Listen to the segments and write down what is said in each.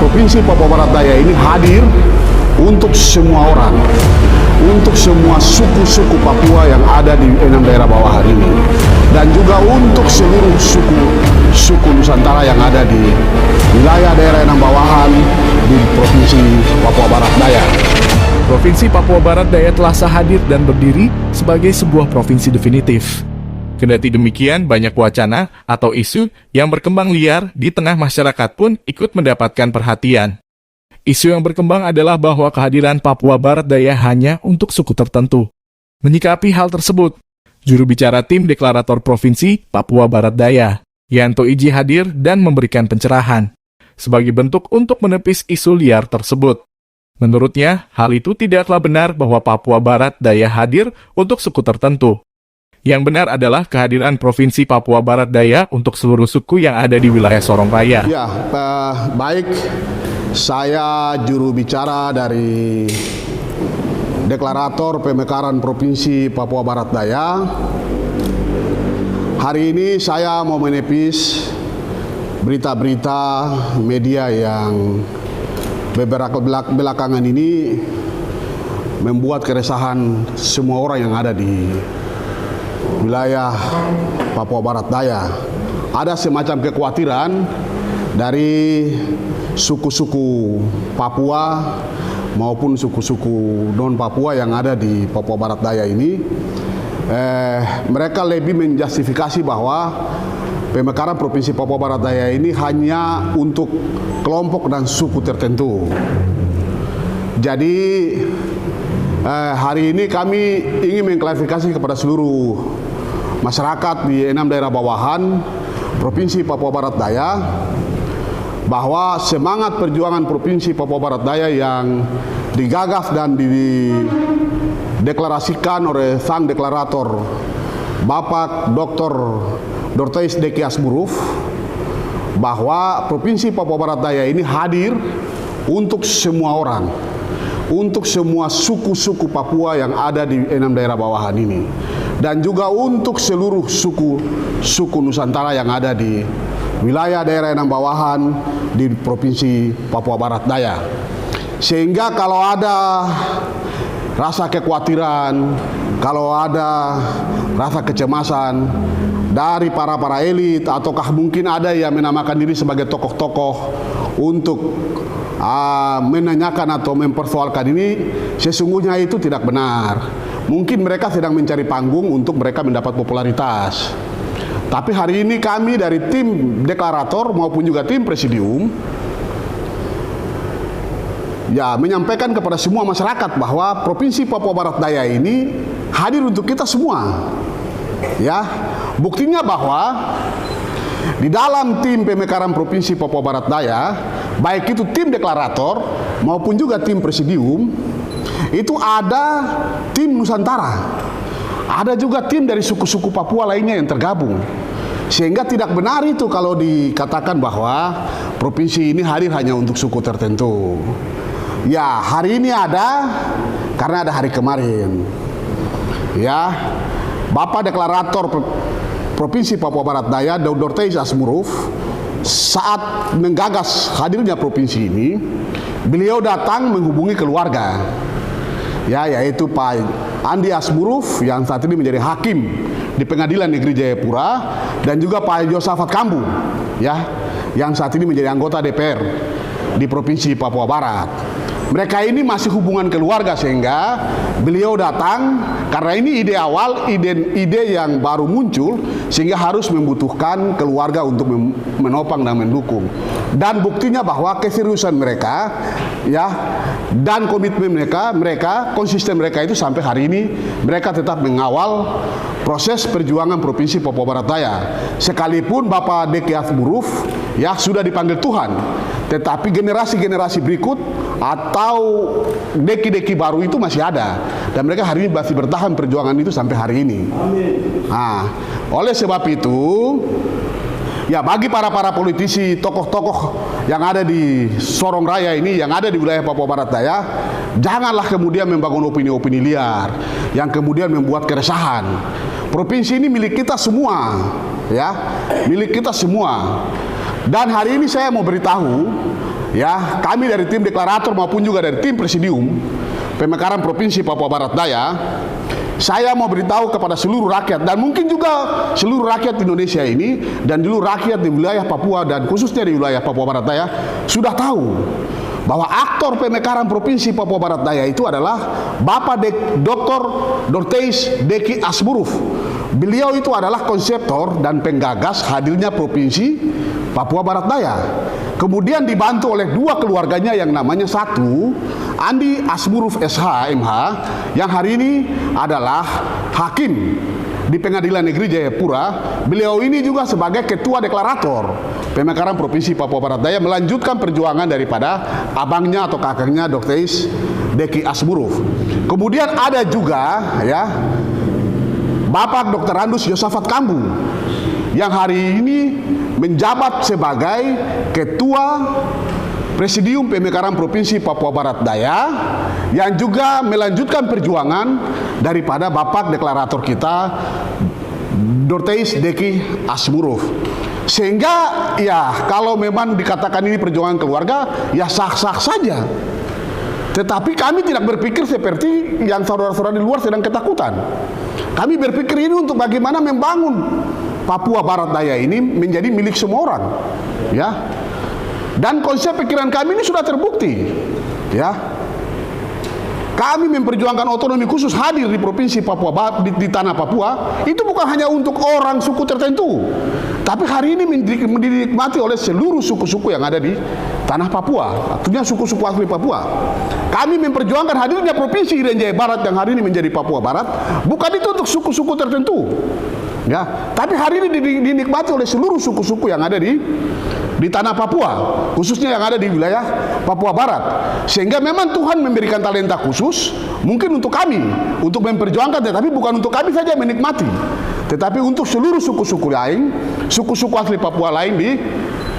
Provinsi Papua Barat Daya ini hadir untuk semua orang, untuk semua suku-suku Papua yang ada di 6 daerah bawahan ini, dan juga untuk seluruh suku Nusantara yang ada di wilayah daerah 6 bawahan di Provinsi Papua Barat Daya. Provinsi Papua Barat Daya telah sah hadir dan berdiri sebagai sebuah provinsi definitif. Kendati demikian, banyak wacana atau isu yang berkembang liar di tengah masyarakat pun ikut mendapatkan perhatian. Isu yang berkembang adalah bahwa kehadiran Papua Barat Daya hanya untuk suku tertentu. Menyikapi hal tersebut, juru bicara tim deklarator Provinsi Papua Barat Daya, Yanto Iji hadir dan memberikan pencerahan sebagai bentuk untuk menepis isu liar tersebut. Menurutnya, hal itu tidaklah benar bahwa Papua Barat Daya hadir untuk suku tertentu. Yang benar adalah kehadiran Provinsi Papua Barat Daya untuk seluruh suku yang ada di wilayah Sorong Raya. Ya, baik. Saya juru bicara dari Deklarator Pemekaran Provinsi Papua Barat Daya. Hari ini saya mau menepis berita-berita media yang beberapa belakangan ini membuat keresahan semua orang yang ada di wilayah Papua Barat Daya. Ada semacam kekhawatiran dari suku-suku Papua maupun suku-suku non-Papua yang ada di Papua Barat Daya ini. Mereka lebih menjustifikasi bahwa pemekaran Provinsi Papua Barat Daya ini hanya untuk kelompok dan suku tertentu. Jadi hari ini kami ingin mengklarifikasi kepada seluruh masyarakat di 6 daerah bawahan Provinsi Papua Barat Daya bahwa semangat perjuangan Provinsi Papua Barat Daya yang digagas dan dideklarasikan oleh sang deklarator Bapak Dr. Dorteis Deki Asmuruf, bahwa Provinsi Papua Barat Daya ini hadir untuk semua orang, untuk semua suku-suku Papua yang ada di 6 daerah bawahan ini, dan juga untuk seluruh suku Nusantara yang ada di wilayah daerah 6 bawahan di Provinsi Papua Barat Daya. Sehingga kalau ada rasa kekhawatiran, kalau ada rasa kecemasan dari para elit, ataukah mungkin ada yang menamakan diri sebagai tokoh-tokoh untuk menanyakan atau mempersoalkan ini, sesungguhnya itu tidak benar. Mungkin mereka sedang mencari panggung untuk mereka mendapat popularitas. Tapi hari ini kami dari tim deklarator maupun juga tim presidium menyampaikan kepada semua masyarakat bahwa Provinsi Papua Barat Daya ini hadir untuk kita semua. Buktinya bahwa di dalam tim pemekaran Provinsi Papua Barat Daya, baik itu tim deklarator maupun juga tim presidium, itu ada tim Nusantara, ada juga tim dari suku-suku Papua lainnya yang tergabung. Sehingga tidak benar itu kalau dikatakan bahwa provinsi ini hadir hanya untuk suku tertentu. Hari ini ada karena ada hari kemarin. Bapak deklarator Provinsi Papua Barat Daya, Dr. Dorteis Asmuruf, saat menggagas hadirnya provinsi ini, beliau datang menghubungi keluarga, yaitu Pak Andi Asmuruf yang saat ini menjadi hakim di Pengadilan Negeri Jayapura, dan juga Pak Yosafat Kambu, yang saat ini menjadi anggota DPR di Provinsi Papua Barat. Mereka ini masih hubungan keluarga, sehingga beliau datang karena ini ide awal, ide yang baru muncul, sehingga harus membutuhkan keluarga untuk menopang dan mendukung. Dan buktinya bahwa keseriusan mereka, dan komitmen mereka, konsisten mereka itu sampai hari ini mereka tetap mengawal proses perjuangan Provinsi Papua Barat Daya. Sekalipun Bapak Deki Asmuruf sudah dipanggil Tuhan, tetapi generasi-generasi berikut atau deki-deki baru itu masih ada, dan mereka hari ini masih bertahan perjuangan itu sampai hari ini. Oleh sebab itu, bagi para politisi, tokoh-tokoh yang ada di Sorong Raya ini, yang ada di wilayah Papua Barat Daya, janganlah kemudian membangun opini-opini liar yang kemudian membuat keresahan. Provinsi ini milik kita semua, milik kita semua. Dan hari ini saya mau beritahu ya, kami dari tim deklarator maupun juga dari tim presidium Pemekaran Provinsi Papua Barat Daya, saya mau beritahu kepada seluruh rakyat dan mungkin juga seluruh rakyat Indonesia ini dan seluruh rakyat di wilayah Papua dan khususnya di wilayah Papua Barat Daya sudah tahu bahwa aktor Pemekaran Provinsi Papua Barat Daya itu adalah Bapak Dr. Dorteis Deki Asmuruf. Beliau itu adalah konseptor dan penggagas hadirnya Provinsi Papua Barat Daya. Kemudian dibantu oleh dua keluarganya yang namanya satu, Andi Asmuruf SH MH, yang hari ini adalah hakim di Pengadilan Negeri Jayapura. Beliau ini juga sebagai ketua deklarator Pemekaran Provinsi Papua Barat Daya melanjutkan perjuangan daripada abangnya atau kakaknya Dorteis Deki Asmuruf. Kemudian ada juga ya Bapak Dr. Randus Yosafat Kambu yang hari ini menjabat sebagai Ketua Presidium Pemekaran Provinsi Papua Barat Daya yang juga melanjutkan perjuangan daripada Bapak Deklarator kita Dorteis Deki Asmuruf. Sehingga ya kalau memang dikatakan ini perjuangan keluarga ya sah-sah saja. Tetapi kami tidak berpikir seperti yang saudara-saudara di luar sedang ketakutan. Kami berpikir ini untuk bagaimana membangun Papua Barat Daya ini menjadi milik semua orang, ya. Dan konsep pikiran kami ini sudah terbukti, ya. Kami memperjuangkan otonomi khusus hadir di provinsi Papua di tanah Papua itu bukan hanya untuk orang suku tertentu, tapi hari ini dinikmati oleh seluruh suku-suku yang ada di tanah Papua, artinya suku-suku asli Papua. Kami memperjuangkan hadirnya provinsi Irian Jaya Barat yang hari ini menjadi Papua Barat bukan itu untuk suku-suku tertentu, ya, tapi hari ini dinikmati oleh seluruh suku-suku yang ada di tanah Papua, khususnya yang ada di wilayah Papua Barat. Sehingga memang Tuhan memberikan talenta khusus mungkin untuk kami untuk memperjuangkan, tetapi bukan untuk kami saja menikmati, tetapi untuk seluruh suku-suku lain, suku-suku asli Papua lain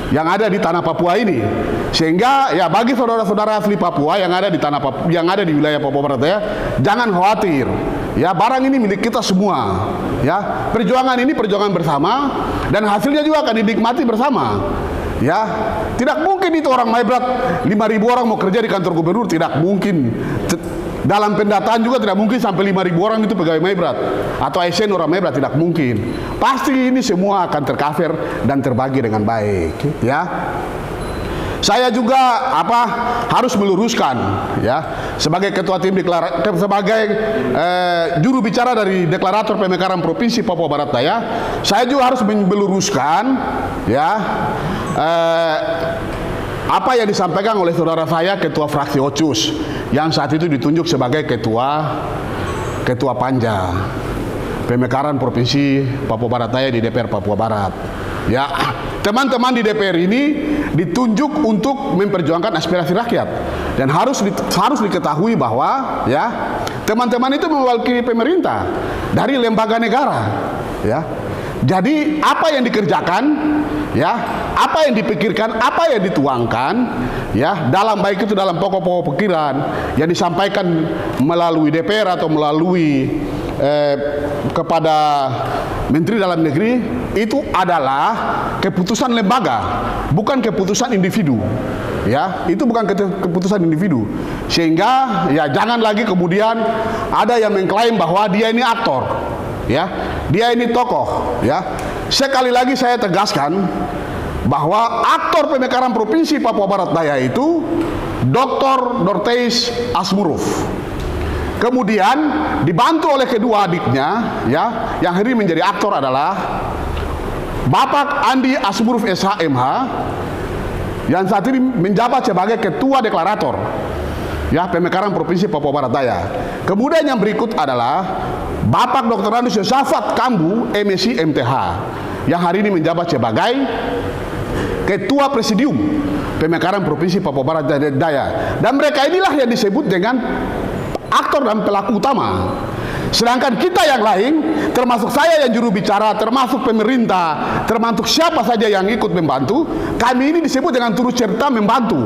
yang ada di tanah Papua ini. Sehingga ya bagi saudara-saudara asli Papua yang ada di tanah Papua, yang ada di wilayah Papua Barat Daya, jangan khawatir. Ya, barang ini milik kita semua. Ya, perjuangan ini perjuangan bersama dan hasilnya juga akan dinikmati bersama. Ya, tidak mungkin itu orang Maibrat 5.000 orang mau kerja di kantor gubernur, tidak mungkin. Dalam pendataan juga tidak mungkin sampai 5.000 orang itu pegawai Maibrat atau ASN orang Maibrat, tidak mungkin. Pasti ini semua akan tercover dan terbagi dengan baik, ya. Saya juga harus meluruskan, ya, sebagai ketua tim sebagai juru bicara dari Deklarator Pemekaran Provinsi Papua Barat Daya, saya juga harus meluruskan, ya, apa yang disampaikan oleh saudara saya ketua fraksi OCUS yang saat itu ditunjuk sebagai ketua Panja Pemekaran Provinsi Papua Barat Daya di DPR Papua Barat. Ya, teman-teman di DPR ini ditunjuk untuk memperjuangkan aspirasi rakyat dan harus diketahui bahwa ya teman-teman itu mewakili pemerintah dari lembaga negara, ya. Jadi apa yang dikerjakan, ya, apa yang dipikirkan, apa yang dituangkan, ya, dalam baik itu dalam pokok-pokok pikiran yang disampaikan melalui DPR atau melalui kepada Menteri Dalam Negeri, itu adalah keputusan lembaga, bukan keputusan individu. Ya, itu bukan keputusan individu. Sehingga ya jangan lagi kemudian ada yang mengklaim bahwa dia ini aktor, ya, dia ini tokoh, ya. Sekali lagi saya tegaskan bahwa aktor Pemekaran Provinsi Papua Barat Daya itu Dr. Dorteis Asmuruf. Kemudian dibantu oleh kedua adiknya, ya, yang hari ini menjadi aktor adalah Bapak Andi Asmuruf SH MH yang saat ini menjabat sebagai ketua deklarator, ya, Pemekaran Provinsi Papua Barat Daya. Kemudian yang berikut adalah Bapak Dr. Randus Yosafat Kambu MSc MTH yang hari ini menjabat sebagai ketua presidium Pemekaran Provinsi Papua Barat Daya. Dan mereka inilah yang disebut dengan aktor dan pelaku utama. Sedangkan kita yang lain, termasuk saya yang juru bicara, termasuk pemerintah, termasuk siapa saja yang ikut membantu, kami ini disebut dengan turut serta membantu.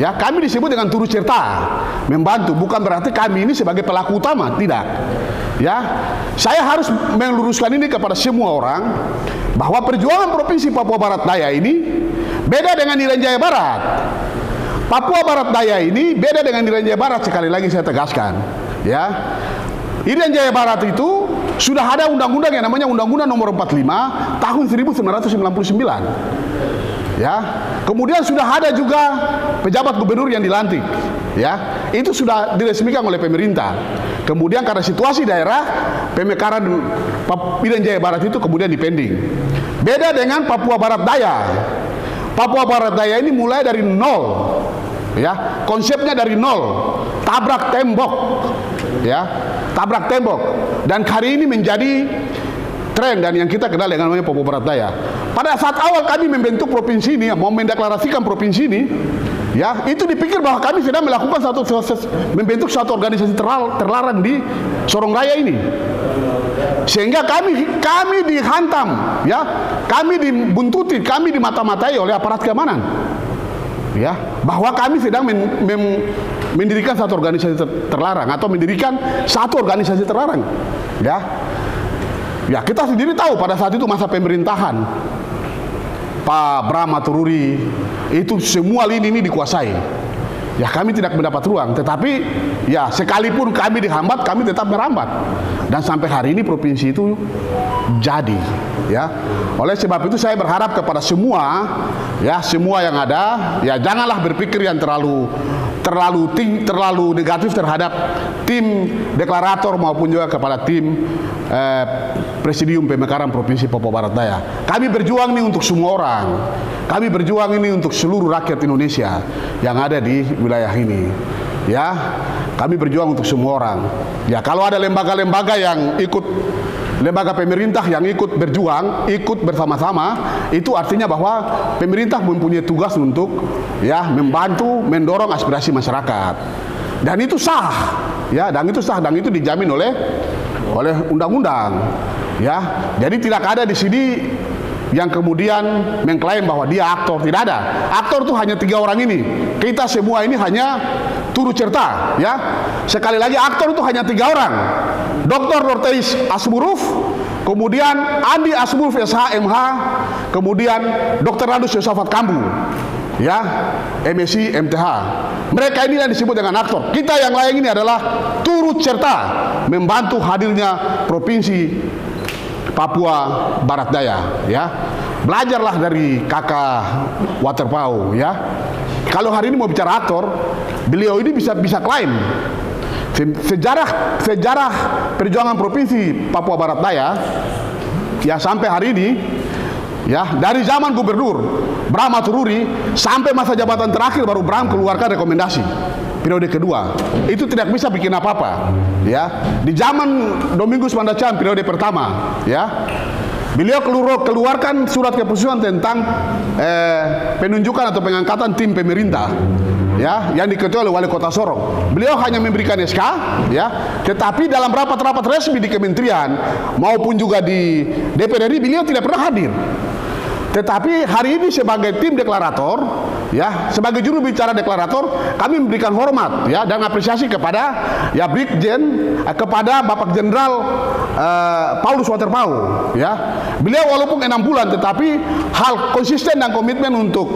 Ya, kami disebut dengan turut serta membantu, bukan berarti kami ini sebagai pelaku utama, tidak. ya, saya harus meluruskan ini kepada semua orang bahwa perjuangan Provinsi Papua Barat Daya ini beda dengan Irian Jaya Barat. Papua Barat Daya ini beda dengan Irian Jaya Barat, sekali lagi saya tegaskan, ya. Irian Jaya Barat itu sudah ada undang-undang yang namanya Undang-Undang Nomor 45 tahun 1999. Ya. Kemudian sudah ada juga pejabat gubernur yang dilantik. Ya. Itu sudah diresmikan oleh pemerintah. Kemudian karena situasi daerah, pemekaran Irian Jaya Barat itu kemudian dipending. Beda dengan Papua Barat Daya. Papua Barat Daya ini mulai dari nol. Ya, konsepnya dari nol. Tabrak tembok. Ya. Tabrak tembok, dan hari ini menjadi tren dan yang kita kenal dengan namanya Papua Barat Daya. Pada saat awal kami membentuk provinsi ini, mau mendeklarasikan provinsi ini, ya, itu dipikir bahwa kami sedang melakukan membentuk satu organisasi terlarang di Sorong Raya ini, sehingga kami dihantam, ya, kami dibuntuti, kami dimata-matai oleh aparat keamanan, ya, bahwa kami sedang mendirikan satu organisasi terlarang atau mendirikan satu organisasi terlarang, ya. Ya, kita sendiri tahu pada saat itu masa pemerintahan Pak Bram Matururi itu semua lini ini dikuasai. Ya, kami tidak mendapat ruang, tetapi ya sekalipun kami dihambat, kami tetap merambat. Dan sampai hari ini provinsi itu jadi, ya. Oleh sebab itu saya berharap kepada semua, ya, semua yang ada, ya, janganlah berpikir yang terlalu negatif terhadap tim deklarator maupun juga kepada tim Presidium Pemekaran Provinsi Papua Barat Daya. Kami berjuang ini untuk semua orang. Kami berjuang ini untuk seluruh rakyat Indonesia yang ada di wilayah ini. Ya, kami berjuang untuk semua orang. Ya, kalau ada lembaga-lembaga yang ikut, lembaga pemerintah yang ikut berjuang, ikut bersama-sama, itu artinya bahwa pemerintah mempunyai tugas untuk, ya, membantu mendorong aspirasi masyarakat. Dan itu sah, ya, dan itu sah, dan itu dijamin oleh undang-undang, ya. Jadi tidak ada di sini yang kemudian mengklaim bahwa dia aktor. Tidak ada. Aktor itu hanya 3 orang ini. Kita semua ini hanya turut serta, ya. Sekali lagi, aktor itu hanya 3 orang. Dr. Norteis Asmuruf, kemudian Andi Asmuruf SH MH, kemudian Dr. Randus Yosafat Kambu, ya, MSc MTH. Mereka ini yang disebut dengan aktor. Kita yang lain ini adalah turut serta membantu hadirnya provinsi Papua Barat Daya, ya. Belajarlah dari kakak Waterpau, ya. Kalau hari ini mau bicara aktor, beliau ini bisa klaim sejarah perjuangan provinsi Papua Barat Daya, ya, sampai hari ini, ya, dari zaman Gubernur Bram Matururi sampai masa jabatan terakhir baru Bram keluarkan rekomendasi periode kedua. Itu tidak bisa bikin apa-apa, ya. Di zaman Domingus Mandacan periode pertama, ya, beliau keluarkan surat keputusan tentang penunjukan atau pengangkatan tim pemerintah, ya, yang diketuai oleh Wali Kota Sorong. Beliau hanya memberikan SK, ya, tetapi dalam rapat-rapat resmi di kementerian maupun juga di DPR RI beliau tidak pernah hadir. Tetapi hari ini sebagai tim deklarator, ya, sebagai juru bicara deklarator, kami memberikan hormat, ya, dan apresiasi kepada, ya, Brigjen, kepada Bapak Jenderal Paulus Waterpau, ya. Beliau walaupun 6 bulan, tetapi hal konsisten dan komitmen untuk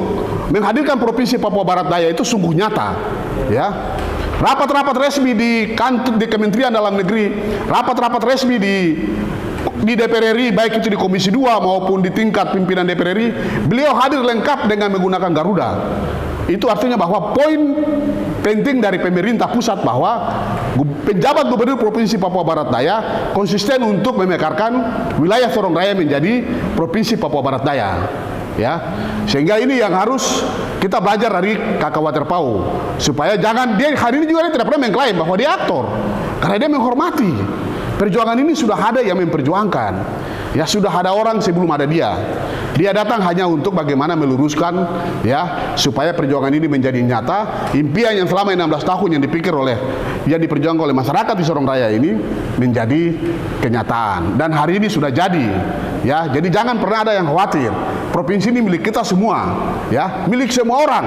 menghadirkan Provinsi Papua Barat Daya itu sungguh nyata, ya. Rapat-rapat resmi di kantor di Kementerian Dalam Negeri, rapat-rapat resmi di DPR RI, baik itu di Komisi 2 maupun di tingkat pimpinan DPR RI, beliau hadir lengkap dengan menggunakan Garuda. Itu artinya bahwa poin penting dari pemerintah pusat bahwa penjabat gubernur Provinsi Papua Barat Daya konsisten untuk memekarkan wilayah Sorong Raya menjadi Provinsi Papua Barat Daya, ya. Sehingga ini yang harus kita belajar dari kakak Waterpau, supaya jangan dia hari ini juga dia tidak pernah mengklaim bahwa dia aktor, karena dia menghormati. Perjuangan ini sudah ada yang memperjuangkan, ya, sudah ada orang sebelum ada dia. Dia datang hanya untuk bagaimana meluruskan, ya, supaya perjuangan ini menjadi nyata. Impian yang selama 16 tahun yang diperjuangkan oleh masyarakat di Sorong Raya ini menjadi kenyataan. Dan hari ini sudah jadi, ya. Jadi jangan pernah ada yang khawatir. Provinsi ini milik kita semua, ya, milik semua orang.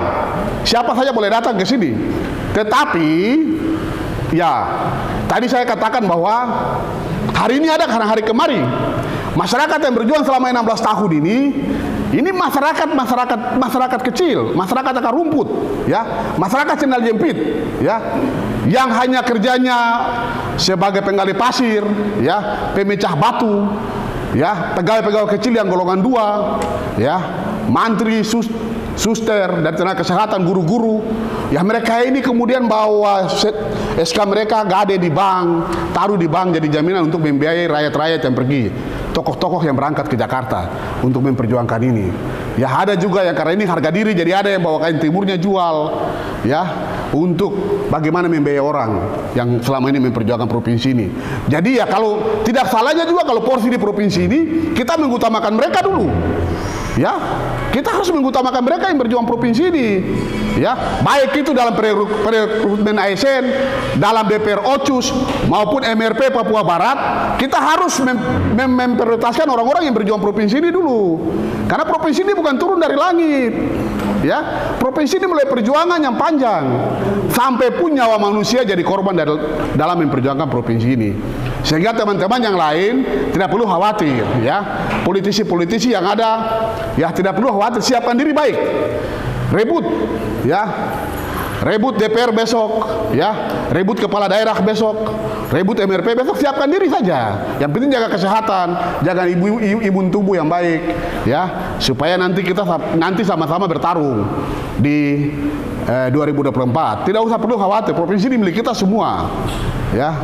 Siapa saja boleh datang ke sini. Tetapi, ya, tadi saya katakan bahwa Hari ini ada karena hari kemarin. Masyarakat yang berjuang selama 16 tahun ini masyarakat kecil, masyarakat akar rumput, ya, masyarakat sendal jepit, ya, yang hanya kerjanya sebagai penggali pasir, ya, pemecah batu, ya, pegawai-pegawai kecil yang golongan 2, ya, mantri, suster, dan tenaga kesehatan, guru-guru. Ya, mereka ini kemudian bawa SK mereka gade di bank, taruh di bank jadi jaminan untuk membiayai rakyat-rakyat yang pergi, tokoh-tokoh yang berangkat ke Jakarta untuk memperjuangkan ini. Ya, ada juga yang karena ini harga diri, jadi ada yang bawa kain timurnya jual, ya, untuk bagaimana membiayai orang yang selama ini memperjuangkan provinsi ini. Jadi ya, kalau tidak salahnya juga kalau porsi di provinsi ini kita mengutamakan mereka dulu. Ya, kita harus mengutamakan mereka yang berjuang provinsi ini. Ya, baik itu dalam perekrutmen ASN, dalam DPR OCUS maupun MRP Papua Barat, kita harus memprioritaskan orang-orang yang berjuang provinsi ini dulu. Karena provinsi ini bukan turun dari langit. Ya, provinsi ini mulai perjuangan yang panjang sampai pun nyawa manusia jadi korban dalam memperjuangkan provinsi ini. Sehingga teman-teman yang lain tidak perlu khawatir, ya. Politisi-politisi yang ada, ya, tidak perlu khawatir, siapkan diri baik. Rebut, ya. Rebut DPR besok, ya. Rebut kepala daerah besok, rebut MRP besok, siapkan diri saja. Yang penting jaga kesehatan, jaga imun tubuh yang baik, ya, supaya nanti kita sama-sama bertarung di 2024. Tidak usah perlu khawatir, provinsi ini milik kita semua, ya.